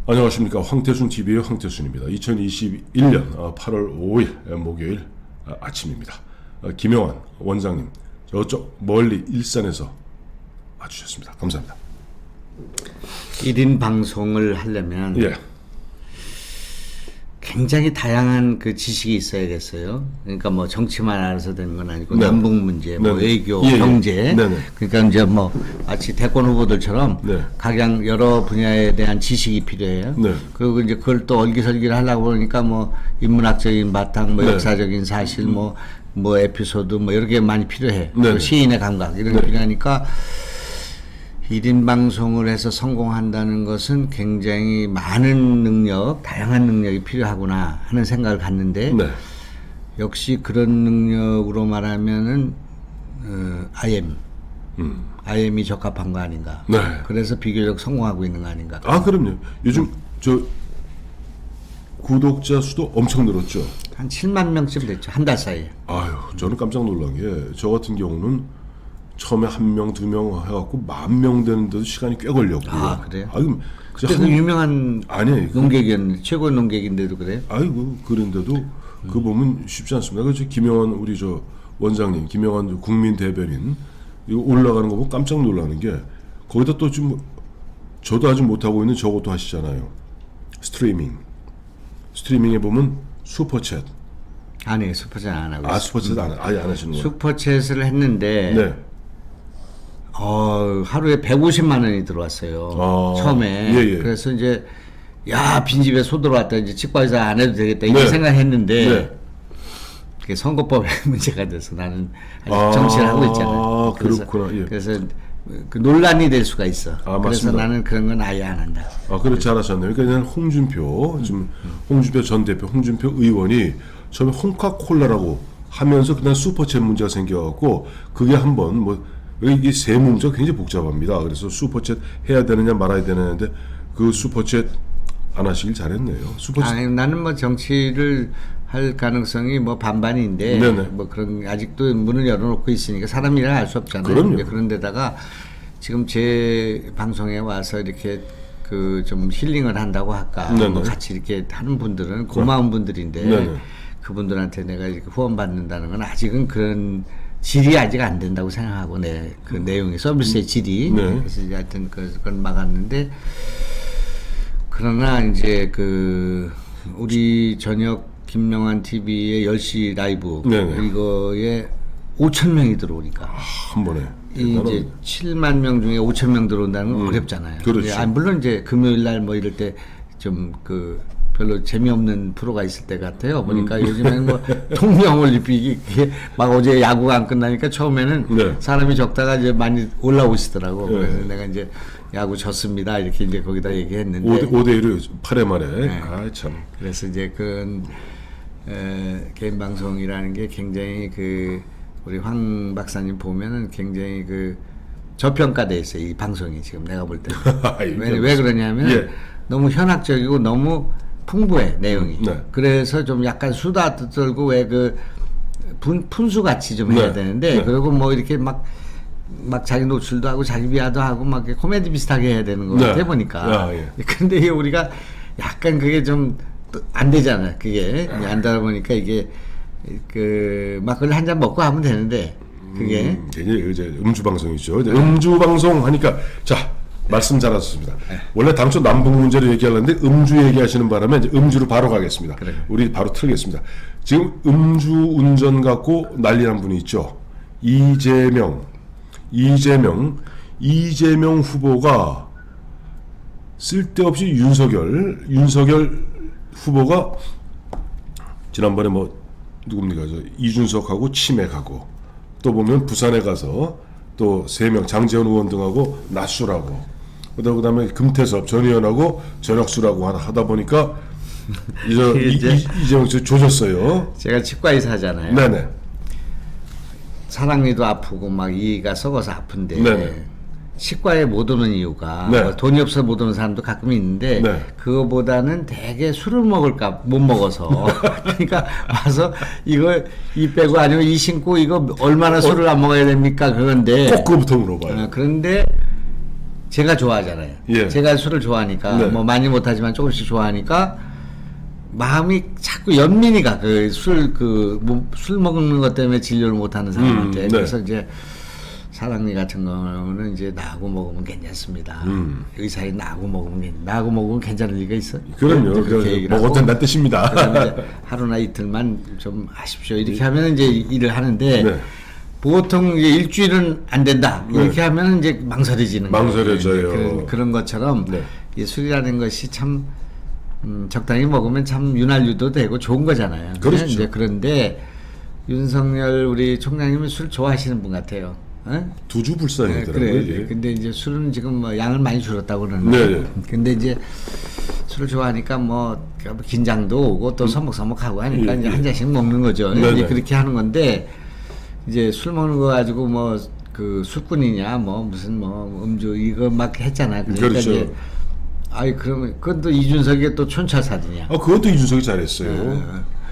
안녕하십니까. 황태순 TV의 황태순입니다. 2021년 8월 5일 목요일 아침입니다. 김영환 원장님 저쪽 멀리 일산에서 와주셨습니다. 감사합니다. 1인 방송을 하려면 예. 굉장히 다양한 그 지식이 있어야겠어요. 그러니까 뭐 정치만 알아서 되는 건 아니고 네. 남북 문제, 뭐 네. 외교, 예, 예. 경제. 네네. 그러니까 이제 뭐 마치 대권 후보들처럼 네. 각양 여러 분야에 대한 지식이 필요해요. 네. 그리고 이제 그걸 또 얼기설기를 하려고 그러니까 뭐 인문학적인 바탕, 뭐 네. 역사적인 사실, 뭐 에피소드, 뭐 여러 개 많이 필요해. 네. 또 시인의 감각 이런 게 네. 필요하니까. 1인 방송을 해서 성공한다는 것은 굉장히 많은 능력, 다양한 능력이 필요하구나 하는 생각을 갖는데 네. 역시 그런 능력으로 말하면은 IM이 적합한 거 아닌가. 네. 그래서 비교적 성공하고 있는 거 아닌가. 그럼요. 요즘 저 구독자 수도 엄청 늘었죠. 한 7만 명쯤 됐죠. 한 달 사이에. 저는 깜짝 놀란 게 저 같은 경우는 처음에 1명, 2명 해갖고 10,000명 되는데도 시간이 꽤 걸렸고요. 그래요? 그럼 그때 그 유명한 아니에요. 농객이었는데 최고 농객인데도 그래요? 그런데도 그 보면 쉽지 않습니다. 그래서 김영환 우리 저 원장님, 김영환 국민 대변인 이거 올라가는 거 보고 깜짝 놀라는 게 거기다 또 좀 저도 아직 못하고 있는 저것도 하시잖아요. 스트리밍에 보면 슈퍼챗. 아니, 슈퍼챗 안 하고 있어요. 슈퍼챗 아예 안 하시는 거예요? 슈퍼챗을 했는데 네. 하루에 150만 원이 들어왔어요. 처음에. 예. 그래서 이제 야, 빈집에 소 들어왔다. 이제 치과의사 안 해도 되겠다. 이런 네. 생각했는데 네. 그게 선거법에 문제가 돼서 나는 아직 정치를 하고 있잖아요. 그렇구나. 예. 그래서 그 논란이 될 수가 있어. 그래서 맞습니다. 나는 그런 건 아예 안 한다. 그래 잘하셨네요. 그러니까 홍준표 지금 홍준표 전 대표, 홍준표 의원이 처음에 홍카콜라라고 하면서 그다음 슈퍼챗 문제가 생겨갖고 그게 한번 뭐 이게 세무 문제가 굉장히 복잡합니다. 그래서 슈퍼챗 해야 되느냐 말아야 되느냐인데 그 슈퍼챗 안 하시길 잘했네요. 슈퍼챗. 나는 뭐 정치를 할 가능성이 뭐 반반인데 네네. 뭐 그런 아직도 문을 열어놓고 있으니까 사람이라 알 수 없잖아요. 그럼요. 그런데다가 지금 제 방송에 와서 이렇게 그 좀 힐링을 한다고 할까 뭐 같이 이렇게 하는 분들은 고마운 분들인데 네네. 그분들한테 내가 이렇게 후원 받는다는 건 아직은 그런 질이 아직 안 된다고 생각하고 그 내용이 서비스의 질이 네. 그래서 이제 하여튼 그건 막았는데 그러나 이제 그 우리 저녁 김명환 TV의 10시 라이브 네네. 이거에 5,000명이 들어오니까 한 번에. 이 이제 7만 명 중에 5,000명 들어온다는 건 어렵잖아요. 그렇죠. 물론 이제 금요일 날 뭐 이럴 때 좀 그 별로 재미없는 프로가 있을 때 같아요. 보니까 요즘에는 뭐 동명올림픽이 막 어제 야구가 안 끝나니까 처음에는 네. 사람이 적다가 이제 많이 올라오시더라고. 네. 그래서 내가 이제 야구 졌습니다 이렇게 이제 거기다 얘기했는데 5대1로 8회 만에. 네. 참. 그래서 이제 그건 개인 방송이라는 게 굉장히 그 우리 황 박사님 보면은 굉장히 그 저평가돼 있어요. 이 방송이 지금 내가 볼 때. 왜 그러냐면 예. 너무 현학적이고 너무 풍부해 내용이. 네. 그래서 좀 약간 수다 떨고 왜 그 푼수 같이 좀 해야 네. 되는데 네. 그리고 뭐 이렇게 막 자기 노출도 하고 자기 비하도 하고 막 이렇게 코미디 비슷하게 해야 되는 거 같아 보니까. 예. 근데 이게 우리가 약간 그게 좀 안 되잖아. 그게 안 되다 보니까 이게 그 막 그걸 한 잔 먹고 하면 되는데 그게 이제 음주 방송이죠. 음주 방송 하니까 자 말씀 잘하셨습니다. 원래 당초 남북 문제를 얘기하려는데 음주 얘기하시는 바람에 이제 음주로 바로 가겠습니다. 그래요. 우리 바로 틀겠습니다. 지금 음주 운전 갖고 난리 난 분이 있죠. 이재명 후보가 쓸데없이 윤석열 후보가 지난번에 뭐 누굽니까 이준석하고 치맥하고 또 보면 부산에 가서 또 3명 장재원 의원 등하고 낮술하고 그다음에 금태섭 전 의원하고 저녁술하고 하다 보니까 이재명 조졌어요. 제가 치과 의사잖아요. 네네. 사랑니도 아프고 막 이가 썩어서 아픈데 네네. 치과에 못 오는 이유가 네. 뭐 돈이 없어서 못 오는 사람도 가끔 있는데 네. 그거보다는 되게 술을 먹을까 못 먹어서 그러니까 와서 이거 이 빼고 아니면 이 신고 이거 얼마나 술을 안 먹어야 됩니까 그건데 꼭 그거부터 물어봐요. 그런데 제가 좋아하잖아요. 예. 제가 술을 좋아하니까 네. 뭐 많이 못하지만 조금씩 좋아하니까 마음이 자꾸 연민이 가. 그 술 먹는 것 때문에 진료를 못하는 사람한테. 네. 그래서 이제 사랑니 같은 거는 이제 나하고 먹으면 괜찮습니다. 의사에 나하고 먹으면 괜찮을 리가 있어? 그럼요. 그렇게 얘기를 먹어도 하고 된다는 뜻입니다. 그다음에 이제 하루나 이틀만 좀 하십시오. 이렇게 하면 이제 일을 하는데 네. 보통 이제 일주일은 안 된다. 이렇게 네. 하면 이제 망설여지는 거예요. 망설여져요. 이제 그런 것처럼 네. 이 술이라는 것이 참 적당히 먹으면 참 윤활유도 되고 좋은 거잖아요. 그렇죠. 이제 그런데 윤석열 우리 총장님은 술 좋아하시는 분 같아요. 어? 두주불사이더라고요. 그래. 이게. 근데 이제 술은 지금 뭐 양을 많이 줄였다고 그러는데. 네. 근데 이제 술을 좋아하니까 뭐 긴장도 오고 또 서먹서먹하고 하니까 예, 이제 예. 한 잔씩 먹는 거죠. 네, 이제 네. 그렇게 하는 건데 이제 술 먹는 거 가지고 뭐 그 술꾼이냐 뭐 무슨 뭐 음주 이거 막 했잖아. 그러니까 그렇죠. 이제 아이 그러면 그건 또 이준석이 또 촌철살인이야. 그것도 이준석이 잘했어요.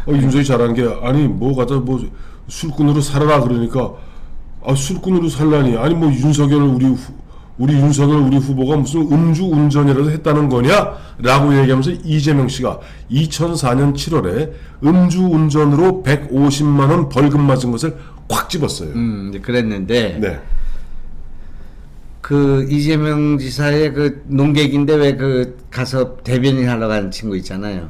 네. 이준석이 잘한 게 아니 뭐 가다 뭐 술꾼으로 살아라 그러니까 술꾼으로 살라니 아니 뭐 윤석열 우리 윤석열 우리 후보가 무슨 음주 운전이라도 했다는 거냐라고 얘기하면서 이재명 씨가 2004년 7월에 음주 운전으로 150만 원 벌금 맞은 것을 꽉 집었어요. 이제 그랬는데 네. 그 이재명 지사의 그 농객인데 왜 그 가서 대변인 하러 간 친구 있잖아요.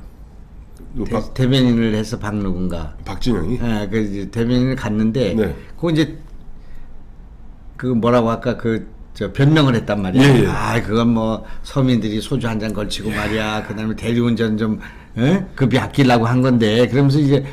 대변인을 해서 박누군가. 박진영이 예, 그 이제 대변인을 갔는데 네. 그거 이제 그 뭐라고 할까 저 변명을 했단 말이야. 예, 예. 그건 뭐 서민들이 소주 한 잔 걸치고 말이야. 그다음에 대리운전 좀 급이 아끼려고 한 건데 그러면서 이제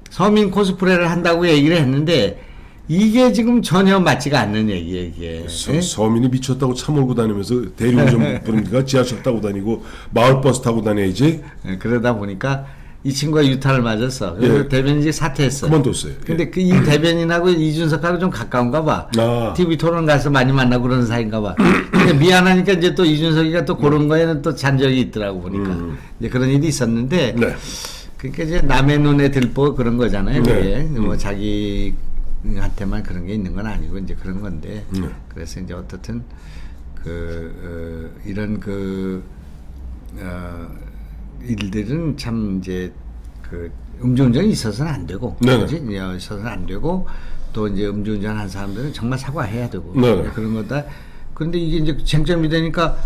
서민 코스프레를 한다고 얘기를 했는데 이게 지금 전혀 맞지가 않는 얘기예요, 이게. 서민이 미쳤다고 차 몰고 다니면서 대리운전 부르니까 지하철 타고 다니고 마을버스 타고 다녀야지. 예, 그러다 보니까 이 친구가 유탄을 맞았어. 그래서 예. 대변인이 사퇴했어. 그만뒀어요. 근데 그 이 대변인하고 이준석하고 좀 가까운가 봐. TV 토론 가서 많이 만나고 그러는 사이인가 봐. 근데 미안하니까 이제 또 이준석이가 또 그런 거에는 또 잔적이 있더라고 보니까. 이제 그런 일이 있었는데. 네. 그러니까 이제 남의 눈에 들보 그런 거잖아요. 네. 그게. 뭐 자기한테만 그런 게 있는 건 아니고 이제 그런 건데. 그래서 이제 어떻든 이런 일들은 참 이제 음주운전이 있어서는 안 되고, 네네. 그렇지? 있어서는 안 되고, 또 이제 음주운전 한 사람들은 정말 사과해야 되고, 네네. 그런 거다. 그런데 이게 이제 쟁점이 되니까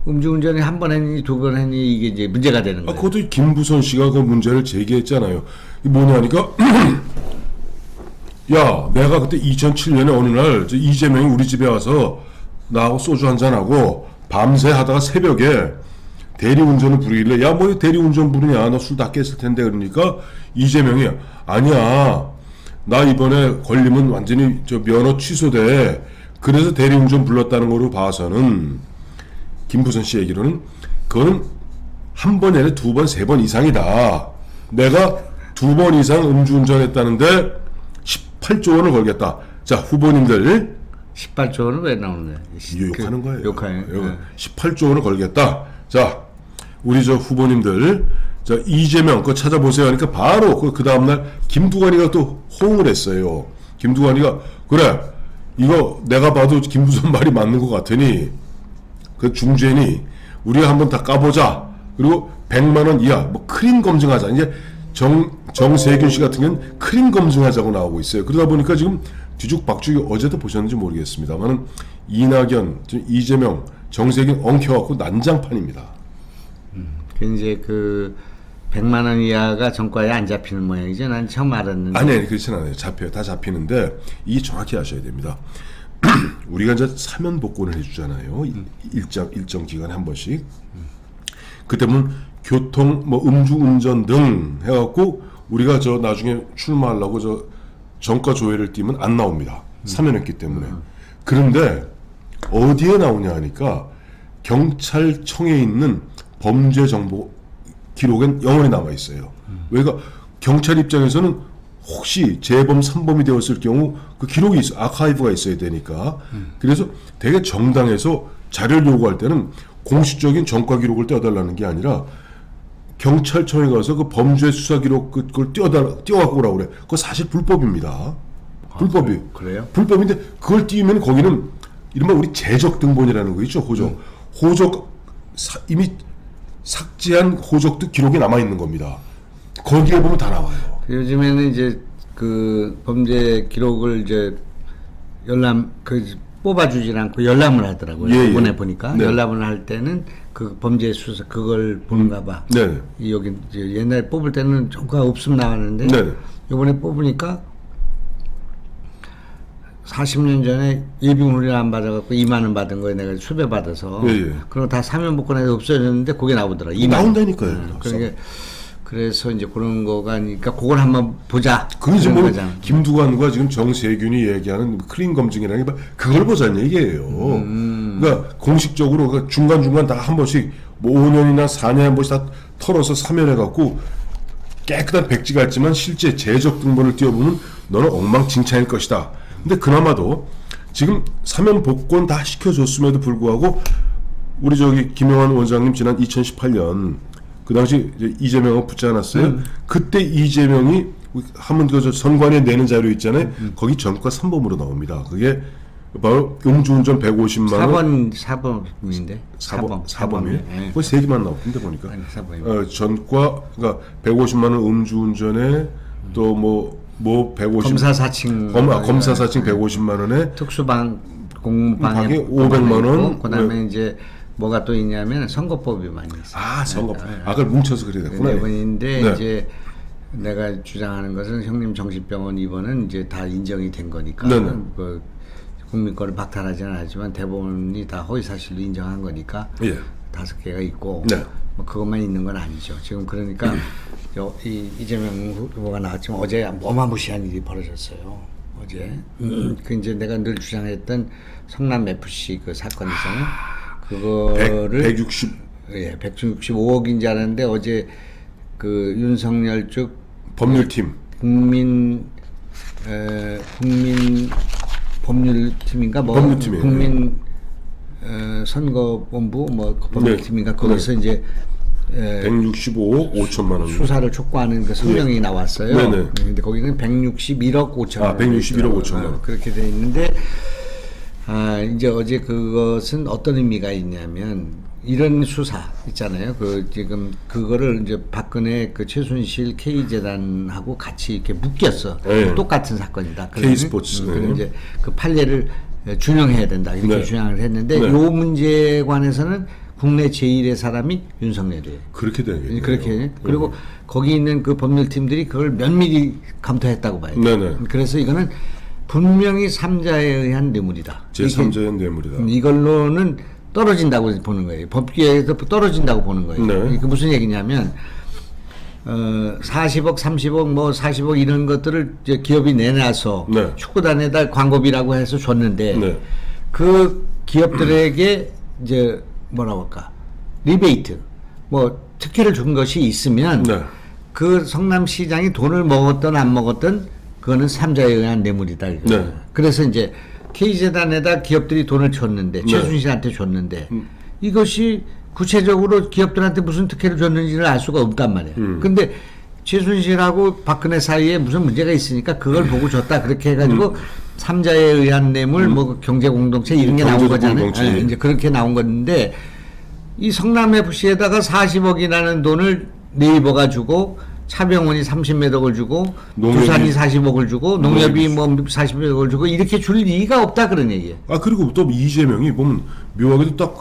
음주운전이 한 번 했니, 두 번 했니, 이게 이제 문제가 되는 거예요. 그것도 김부선 씨가 그 문제를 제기했잖아요. 이게 뭐냐니까, 야, 내가 그때 2007년에 어느 날 이재명이 우리 집에 와서 나하고 소주 한잔하고 밤새 하다가 새벽에 대리운전을 부르길래 야, 뭐 대리운전 부르냐, 너 술 다 깼을 텐데. 그러니까 이재명이 아니야, 나 이번에 걸리면 완전히 면허 취소돼. 그래서 대리운전 불렀다는 거로 봐서는 김부선 씨 얘기로는 그거는 한 번이 아니라 두 번, 세 번 이상이다. 내가 두 번 이상 음주운전했다는데 18조 원을 걸겠다. 자, 후보님들 18조 원은 왜 나오는 거예요? 욕하는 거예요. 욕하는. 네. 18조 원을 걸겠다. 자, 우리 후보님들, 이재명 그거 찾아보세요 하니까 바로 그 다음날 김두관이가 또 호응을 했어요. 김두관이가 그래, 이거 내가 봐도 김부선 말이 맞는 것 같으니 그 중죄니 우리가 한번 다 까보자. 그리고 100만 원 이하 뭐 크림 검증하자. 이제 정세균 씨 같은 경우는 크림 검증하자고 나오고 있어요. 그러다 보니까 지금 뒤죽박죽이 어제도 보셨는지 모르겠습니다만은 이낙연, 이재명, 정세균 엉켜갖고 난장판입니다. 이제 100만 원 이하가 정가에 안 잡히는 모양이죠. 난 처음 알았는데. 아니, 그렇진 않아요. 잡혀요. 다 잡히는데 이 정확히 아셔야 됩니다. 우리가 이제 사면 복권을 해주잖아요. 일정 기간에 한 번씩. 그때 보면 교통, 음주운전 등 해갖고 우리가 나중에 출마하려고 정가 조회를 띄면 안 나옵니다. 사면했기 때문에. 그런데 어디에 나오냐 하니까 경찰청에 있는 범죄 정보 기록엔 영원히 남아 있어요. 왜가 경찰 입장에서는 혹시 재범 3범이 되었을 경우 그 기록이 있어, 아카이브가 있어야 되니까. 그래서 되게 정당에서 자료를 요구할 때는 공식적인 정가 기록을 떼어달라는 게 아니라 경찰청에 가서 그 범죄 수사 기록 그걸 띄워갖고 오라고 그래. 그거 사실 불법입니다. 불법이. 그래요? 불법인데 그걸 띄우면 거기는 이른바 우리 재적 등본이라는 거 있죠. 호적. 이미 삭제한 호적도 기록이 남아 있는 겁니다. 거기에 보면 다 나와요. 요즘에는 이제 그 범죄 기록을 이제 뽑아주질 않고 열람을 하더라고요. 예, 이번에 예. 보니까 네. 열람을 할 때는 그 범죄 수사 그걸 보는가 봐. 네. 여기 이제 옛날에 뽑을 때는 정가 없음 나왔는데 네. 이번에 뽑으니까 40년 전에 예비군 훈련 안 받아갖고 2만 원 받은 거에 내가 수배 받아서 예, 예. 그리고 다 사면 복권해서 없어졌는데 그게 나오더라. 2만 원. 나온다니까요. 그러니까 그래서 이제 그런 거가 아니까 그걸 한번 보자. 그게 지금 뭐 거잖아. 김두관과 지금 정세균이 얘기하는 클린 검증이라는 게 그걸 보자는 얘기예요. 그러니까 공식적으로 그 중간중간 다 한 번씩 뭐 5년이나 4년에 한 번씩 다 털어서 사면해갖고 깨끗한 백지가 있지만 실제 재적 등본을 띄워보면 너는 엉망진창일 것이다. 근데 그나마도 지금 사면 복권 다 시켜줬음에도 불구하고 우리 김영환 원장님 지난 2018년 그 당시 이제 이재명을 붙지 않았어요. 그때 이재명이 한번 그 선관위에 내는 자료 있잖아요. 거기 전과 3범으로 나옵니다. 그게 바로 음주운전 150만 원. 4번인데 4범이에요? 네. 거기 3개만 나오는데 보니까. 아니, 4범. 전과 그러니까 150만 원 음주운전에 또 뭐 150. 검사 사칭. 검사 사칭 150만 원에 특수방 공방에 500만 원. 그다음에 이제 뭐가 또 있냐면 선거법이 많이 있어요. 선거. 그걸 뭉쳐서 그래야 됐구나. 네 번인데 네. 이제 내가 주장하는 것은 형님 정신병원 입원은 이제 다 인정이 된 거니까 네네. 그 국민권을 박탈하지는 않았지만 대법원이 다 허위사실로 인정한 거니까 예. 5개가 있고 네. 뭐 그것만 있는 건 아니죠. 지금 그러니까 이재명 후보가 나왔지만 어제 어마무시한 일이 벌어졌어요. 어제 그 이제 내가 늘 주장했던 성남 FC 그 사건 있잖아요. 그거를 160 예, 165억인 줄 알았는데 어제 그 윤석열 쪽 법률팀. 국민 법률팀인가 뭐 법률팀이에요. 국민 선거본부 뭐 법률팀인가 거기서 이제 165억 5천만 원. 수사를 촉구하는 그 성명이 나왔어요. 네네. 근데 거기는 161억 5천 원. 161억 5천만 원. 그렇게 돼 있는데 이제 어제 그것은 어떤 의미가 있냐면 이런 수사 있잖아요. 그 지금 그거를 이제 박근혜 그 최순실 K재단하고 같이 이렇게 묶였어. 네. 똑같은 사건이다. K스포츠. 그래서 이제 그 판례를 준용해야 된다. 이렇게 네. 주장을 했는데 네. 요 문제에 관해서는 국내 제1의 사람이 윤석열이에요. 그렇게 되겠네요. 그렇게 그리고 거기 있는 그 법률팀들이 그걸 면밀히 감토했다고 봐요. 네네. 그래서 이거는 분명히 3자에 의한 뇌물이다. 제3자의 뇌물이다. 이걸로는 떨어진다고 보는 거예요. 법규에서 떨어진다고 보는 거예요. 네. 이게 무슨 얘기냐면 40억, 30억, 뭐 40억 이런 것들을 이제 기업이 내놔서 네. 축구단에다 광고비라고 해서 줬는데 네. 그 기업들에게 이제 뭐라고 할까 리베이트 뭐 특혜를 준 것이 있으면 네. 그 성남시장이 돈을 먹었든 안 먹었든 그거는 3자에 의한 뇌물이다. 네. 그래서 이제 K재단에다 기업들이 돈을 줬는데 네. 최순실한테 줬는데 이것이 구체적으로 기업들한테 무슨 특혜를 줬는지를 알 수가 없단 말이에요. 근데 최순실하고 박근혜 사이에 무슨 문제가 있으니까 그걸 보고 줬다. 그렇게 해가지고 3자에 의한 뇌물, 뭐 경제 공동체 이런 게 나온 경제적 거잖아요. 공동체. 네, 이제 그렇게 나온 건데 이 성남FC에다가 40억이라는 돈을 네이버가 주고 차병원이 30몇 억을 주고 두산이 40억을 주고 농협이 뭐 40몇 억을 주고 이렇게 줄 리가 없다 그런 얘기예요. 그리고 또 이재명이 보면 묘하게도 딱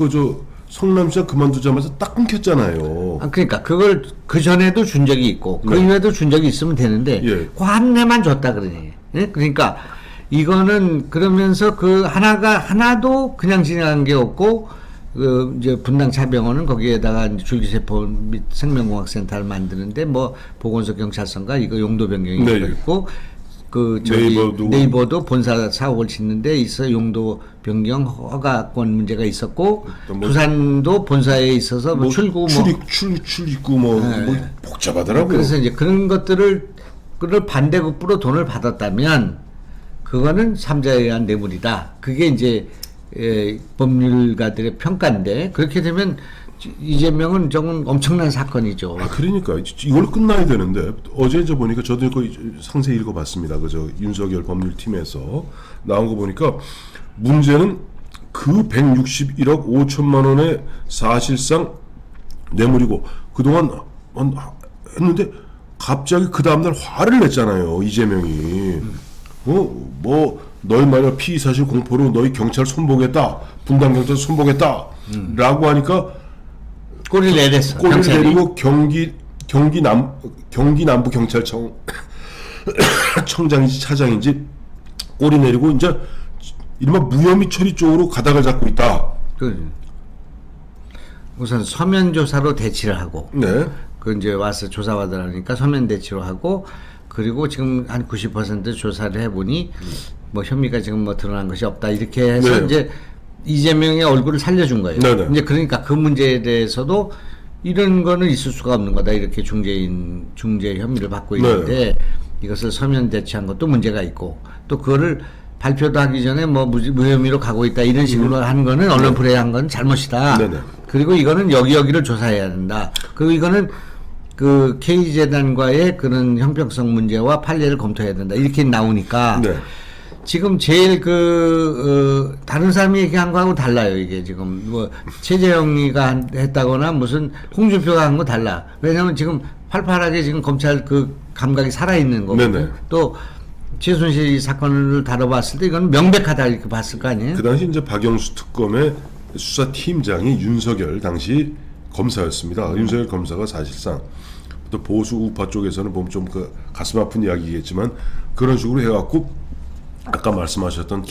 성남시장 그만두자마자 딱 끊겼잖아요. 그러니까 그걸 그 전에도 준 적이 있고 그 네. 이후에도 준 적이 있으면 되는데 예. 그 한 해만 줬다 그러니. 예? 그러니까 이거는 그러면서 그 하나도 그냥 진행한 게 없고 그 이제 분당 차병원은 거기에다가 이제 줄기세포 및 생명공학센터를 만드는데 뭐 보건소 경찰서인가 이거 용도 변경이 네. 있고 그 네이버도 본사 사옥을 짓는데 있어 용도 변경 허가권 문제가 있었고 뭐 두산도 본사에 있어서 뭐 출구 출입구 뭐 복잡하더라고요. 그래서 이제 그런 것들을 반대급부로 돈을 받았다면 그거는 3자에 의한 뇌물이다. 그게 이제 법률가들의 평가인데 그렇게 되면 이재명은 정말 엄청난 사건이죠. 그러니까 이걸로 끝나야 되는데 어제 보니까 저도 상세히 읽어봤습니다. 윤석열 법률팀에서 나온 거 보니까 문제는 그 161억 5천만 원의 사실상 뇌물이고 그동안 했는데 갑자기 그 다음날 화를 냈잖아요. 이재명이. 뭐 너희 만약 피의 사실 공포로 너희 경찰 손보겠다. 분당 경찰 손보겠다. 라고 하니까 꼬리를 내렸어. 꼬리를 경찰이. 내리고 경기 남부 경찰청 청장인지 차장인지 꼬리 내리고 이제 이른바 무혐의 처리 쪽으로 가닥을 잡고 있다. 우선 서면 조사로 대치를 하고 네. 그 이제 와서 조사받으라니까 서면 대치로 하고 그리고 지금 한 90% 조사를 해보니 뭐 혐의가 지금 뭐 드러난 것이 없다 이렇게 해서 네. 이제 이재명의 얼굴을 살려준 거예요. 네네. 이제 그러니까 그 문제에 대해서도 이런 거는 있을 수가 없는 거다 이렇게 중재 혐의를 받고 있는데 이것을 서면 대치한 것도 문제가 있고 또 그거를 발표도 하기 전에 뭐 무혐의로 가고 있다 이런 식으로 하는 거는 언론 플레이한 건 잘못이다. 네네. 그리고 이거는 여기를 조사해야 된다. 그리고 이거는 그 K재단과의 그런 형평성 문제와 판례를 검토해야 된다. 이렇게 나오니까 네. 지금 제일 다른 사람이 얘기한 거하고 달라요. 이게 지금 뭐 최재형이가 했다거나 무슨 홍준표가 한 거 달라. 왜냐하면 지금 활발하게 지금 검찰 그 감각이 살아있는 거고 네네. 또 최순실 사건을 다뤄봤을 때 이건 명백하다 이렇게 봤을 거 아니에요? 그 당시 이제 박영수 특검의 수사팀장이 윤석열 당시 검사였습니다. 윤석열 검사가 사실상 또 보수 우파 쪽에서는 보면 좀 그 가슴 아픈 이야기겠지만 그런 식으로 해갖고 아까 말씀하셨던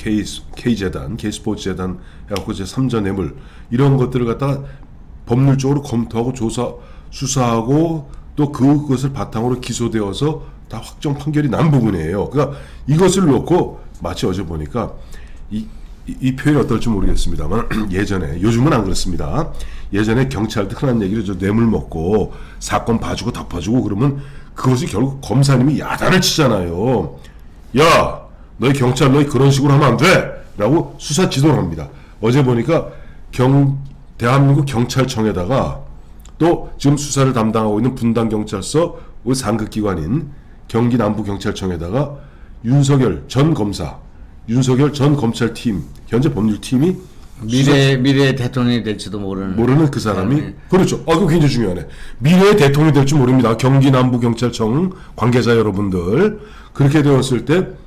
K재단, K스포츠재단 해갖고 이제 3자 뇌물 이런 것들을 갖다가 법률적으로 검토하고 수사하고 또 그것을 바탕으로 기소되어서 다 확정 판결이 난 부분이에요. 그러니까 이것을 놓고 마치 어제 보니까 이 표현이 어떨지 모르겠습니다만 예전에 요즘은 안 그렇습니다. 예전에 경찰들 흔한 얘기를 저 뇌물 먹고 사건 봐주고 덮어주고 그러면 그것이 결국 검사님이 야단을 치잖아요. 야, 너희 경찰 너희 그런 식으로 하면 안 돼! 라고 수사 지도를 합니다. 어제 보니까 대한민국 경찰청에다가 또 지금 수사를 담당하고 있는 분당경찰서 우리 상급기관인 경기 남부경찰청에다가 윤석열 전 검찰팀 현재 법률팀이 미래 대통령이 될지도 모르는 그 사람이 그렇죠. 그거 굉장히 중요하네. 미래의 대통령이 될지 모릅니다. 경기 남부경찰청 관계자 여러분들 그렇게 되었을 때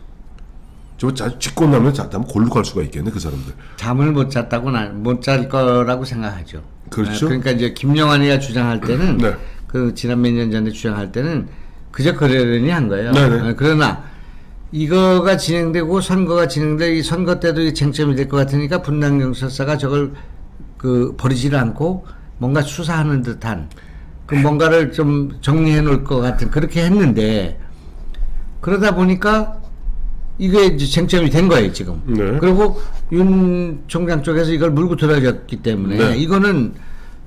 저 직권남용 잤다면 골로 갈 수가 있겠네 그 사람들. 잠을 못 잤다고는 못 잘 거라고 생각하죠. 그렇죠. 그러니까 이제 김영환이가 주장할 때는 네. 그 지난 몇 년 전에 주장할 때는 그저 그러려니 한 거예요. 네네. 그러나 이거가 진행되고 선거가 이 선거 때도 이 쟁점이 될 것 같으니까 분당경찰서가 저걸 버리지를 않고 뭔가 수사하는 듯한 그 뭔가를 좀 정리해 놓을 것 같은 그렇게 했는데 그러다 보니까 이게 이제 쟁점이 된 거예요 지금. 네. 그리고 윤 총장 쪽에서 이걸 물고 들어졌기 때문에 네. 이거는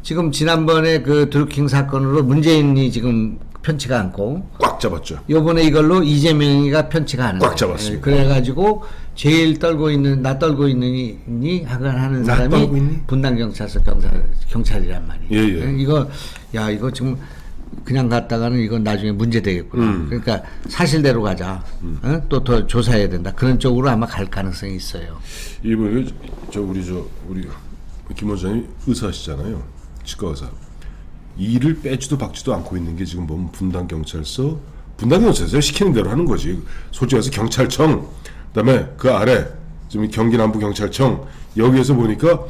지금 지난번에 그 드루킹 사건으로 문재인이 지금 편치가 않고 꽉 잡았죠. 요번에 이걸로 이재명이가 편치가 않은 꽉 거예요. 잡았습니다. 그래가지고 제일 떨고 있는 하는 나 사람이 떨고 있니? 분당경찰서 경찰이란 말이에요. 예. 이거 지금 그냥 갔다가는 이건 나중에 문제 되겠구나. 그러니까 사실대로 가자. 또 더 조사해야 된다. 그런 쪽으로 아마 갈 가능성이 있어요. 이분이 우리 김 원장님 의사시잖아요. 치과 의사. 일을 빼지도 박지도 않고 있는 게 지금 보면 분당경찰서 시키는 대로 하는 거지. 솔직히 해서 경찰청, 그다음에 그 아래 지금 경기 남부경찰청 여기에서 보니까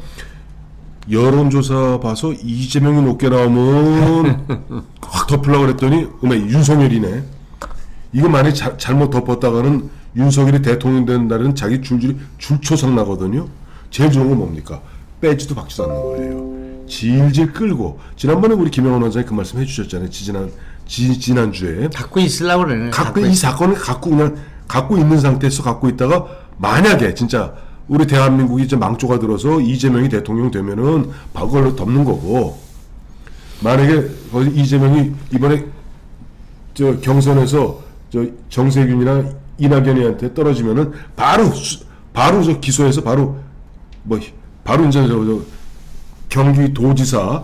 여론조사 봐서 이재명이 높게 나오면 확 덮으려고 그랬더니 윤석열이네. 이거 만약에 잘못 덮었다가는 윤석열이 대통령 되는 날은 자기 줄초상 나거든요. 제일 좋은 건 뭡니까? 빼지도 박지도 않는 거예요. 질질 끌고 지난번에 우리 김영원 원장이 그 말씀 해주셨잖아요. 지난주에 갖고 있으려고 그러네. 이 사건을 갖고 있는 상태에서 갖고 있다가 만약에 진짜 우리 대한민국이 이제 망조가 들어서 이재명이 대통령 되면은 그걸로 덮는 거고 만약에 이재명이 이번에 저 경선에서 저 정세균이나 이낙연이한테 떨어지면은 바로 저 기소해서 바로 이제 저 경기도지사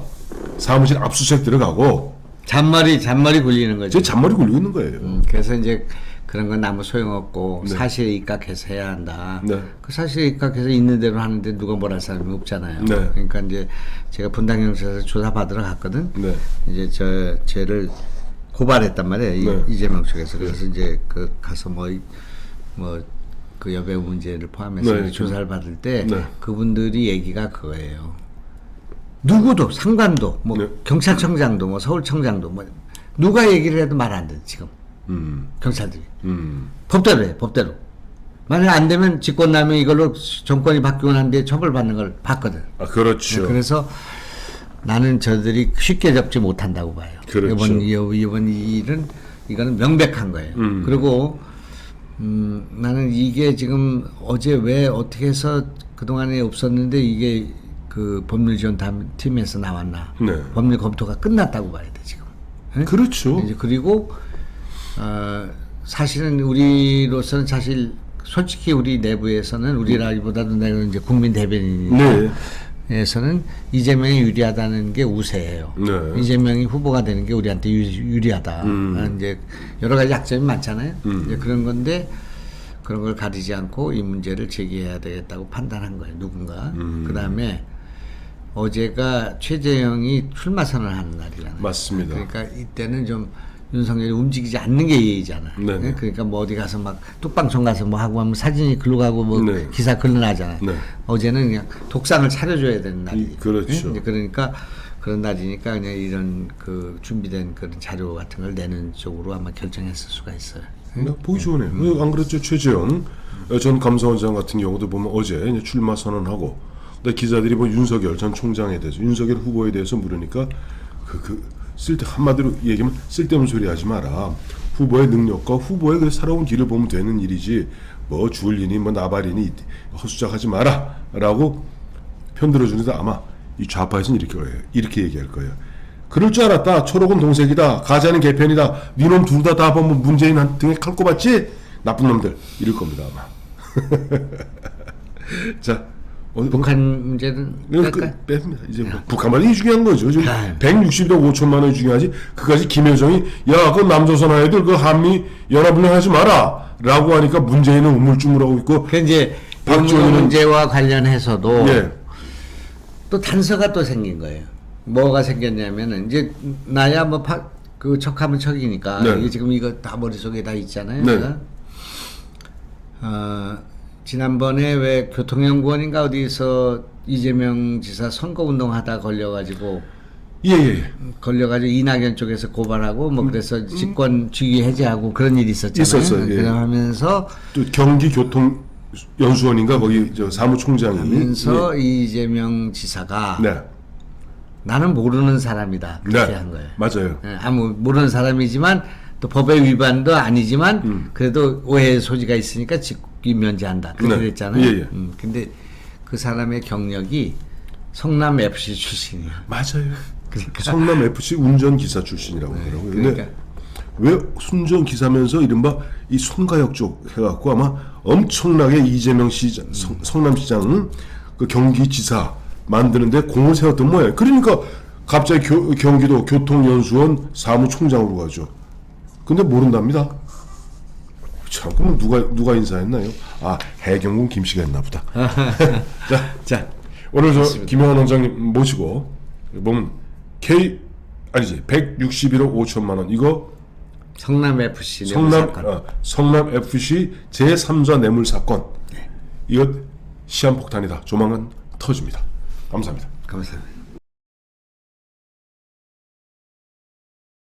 사무실 압수수색 들어가고 잔머리 굴리는 거죠. 제 잔머리 굴리고 있는 거예요. 그래서 이제 그런 건 아무 소용없고 네. 사실에 입각해서 해야 한다. 네. 그 사실에 입각해서 있는 대로 하는데 누가 뭘 할 사람이 없잖아요. 네. 그러니까 이제 제가 분당경찰서 조사 받으러 갔거든. 네. 이제 쟤를 고발했단 말이에요. 네. 이재명 쪽에서. 그래서 이제 그 가서 그 여배우 문제를 포함해서 네. 이제 조사를 받을 때 네. 그분들이 얘기가 그거예요. 누구도 상관도 뭐 네. 경찰청장도 뭐 서울청장도 뭐 누가 얘기를 해도 말 안 돼 지금 경찰들이 법대로 해 법대로. 만약 안 되면 직권남용 이걸로 정권이 바뀌고 난 뒤에 처벌받는 걸 봤거든. 아, 그렇죠. 그래서 나는 저들이 쉽게 접지 못한다고 봐요. 그렇죠. 이번 일은 이거는 명백한 거예요. 그리고 나는 이게 지금 어제 왜 어떻게 해서 그동안에 없었는데 이게 그 법률지원팀에서 나왔나. 네. 법률 검토가 끝났다고 봐야 돼 지금. 네? 그렇죠. 이제 그리고 사실은 우리로서는 사실 솔직히 우리 내부에서는 우리라기보다도 내가 이제 국민 대변인이니까 에서는 이재명이 유리하다는 게 우세해요. 네. 이재명이 후보가 되는 게 우리한테 유리하다. 이제 여러 가지 약점이 많잖아요. 이제 그런 건데 그런 걸 가리지 않고 이 문제를 제기해야 되겠다고 판단한 거예요. 누군가. 그 다음에 어제가 최재형이 출마 선언을 하는 날이잖아요. 맞습니다. 그러니까 이때는 좀 윤석열이 움직이지 않는 게 예의잖아. 네네. 그러니까 뭐 어디 가서 막 뚝방송 가서 뭐 하고 하면 사진이 글로 가고 뭐 네. 기사 글로 나잖아요. 네. 어제는 그냥 독상을 차려줘야 되는 날이. 그렇죠. 이제 그러니까 그런 날이니까 그냥 이런 그 준비된 그런 자료 같은 걸 내는 쪽으로 아마 결정했을 수가 있어요. 보기 좋으네요. 안 그랬죠. 최재형 전 감사원장 같은 경우도 보면 어제 이제 출마 선언하고 근데 기자들이 뭐 윤석열 전 총장에 대해서 윤석열 후보에 대해서 물으니까 한마디로 얘기하면 쓸데없는 소리 하지 마라. 후보의 능력과 후보의 그 살아온 길을 보면 되는 일이지 뭐 주얼리니 뭐 나발이니 헛수작하지 마라 라고 편들어주는데 아마 이 좌파에서는 이렇게 얘기할 거예요. 그럴 줄 알았다. 초록은 동색이다. 가자는 개편이다. 니놈 둘 다 보면 문재인 한 등에 칼 꼽았지? 나쁜 놈들 이럴 겁니다 아마. 자 북한 문제는 뺄까요? 뺍니다. 이제 뭐 북한만이 중요한 거죠. 지금 아유. 160억 5천만 원이 중요하지. 그까지 김여정이 야, 그 남조선 아이들 그 한미 연합훈련하지 마라.라고 하니까 문재인은 우물쭈물하고 있고. 그 이제 박지원은- 문제와 관련해서도 예. 또 단서가 또 생긴 거예요. 뭐가 생겼냐면은 이제 나야 뭐 그 척하면 척이니까 네. 이게 지금 이거 다 머릿속에 다 있잖아요. 네. 내가. 지난번에 왜 교통연구원인가 어디서 이재명 지사 선거운동하다 걸려가지고 걸려가지고 이낙연 쪽에서 고발하고 뭐 그래서 직권 주의 해제하고 그런 일이 있었잖아요. 있었어요. 예. 그러면서 또 경기교통연수원인가 거기 저 사무총장이 하면서 이재명 지사가 네. 나는 모르는 사람이다 그렇게 네. 한 거예요. 맞아요. 예, 아무 모르는 사람이지만 또 법의 위반도 아니지만 그래도 오해의 소지가 있으니까 직위 면제한다 그렇게 네. 됐잖아요. 예, 예. 근데 그 사람의 경력이 성남 FC 출신이야. 맞아요. 그러니까 성남 FC 운전기사 출신이라고 하더라고요. 근데 그러니까 왜 운전기사면서 이른바 이 손가역 쪽 해갖고 아마 엄청나게 이재명 시장, 성남시장 그 경기지사 만드는데 공을 세웠던 모양이에요. 그러니까 갑자기 경기도 교통연수원 사무총장으로 가죠. 근데 모른답니다. 참, 그럼 누가 인사했나요? 아, 해경군 김씨가 했나 보다. 자, 오늘 저 김영환 원장님 모시고 보면 161억 5천만 원 이거 성남 FC 사건. 성남 FC 제3자 뇌물 사건. 이거 시한폭탄이다. 조만간 터집니다. 감사합니다. 감사합니다.